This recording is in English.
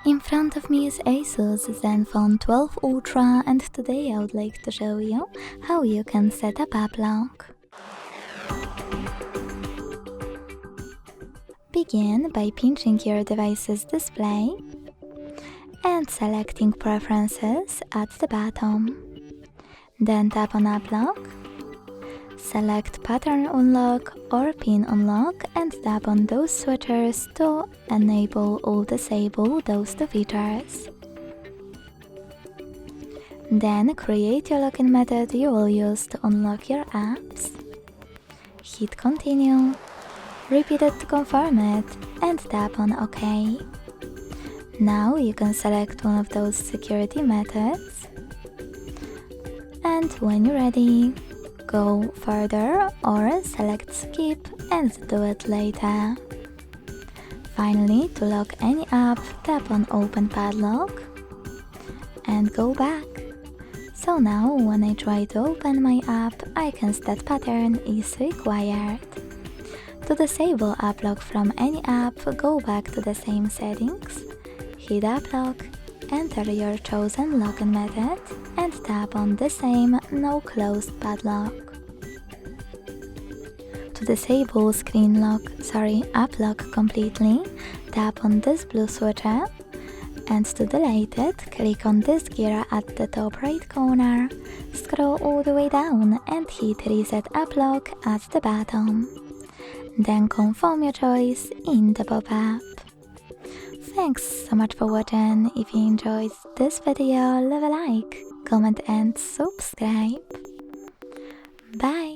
In front of me is ASUS ZenFone 12 Ultra, and today I would like to show you how you can set up app lock. Begin by pinching your device's display and selecting Preferences at the bottom. Then tap on App Lock, select Pattern Unlock or Pin Unlock and tap on those switches to enable or disable those two features. Then create your login method you will use to unlock your apps. Hit Continue, repeat it to confirm it, and tap on OK. Now you can select one of those security methods, and when you're ready, go further or select Skip and do it later. Finally, to lock any app, tap on Open Padlock and go back. So now when I try to open my app, I can set pattern is required. To disable app lock from any app, go back to the same settings, hit app lock, enter your chosen login method and tap on the same No Closed Padlock. To disable app lock completely, tap on this blue switcher, and to delete it, click on this gear at the top right corner, scroll all the way down and hit Reset App Lock at the bottom. Then confirm your choice in the pop-up. Thanks so much for watching. If you enjoyed this video, leave a like, comment and subscribe. Bye!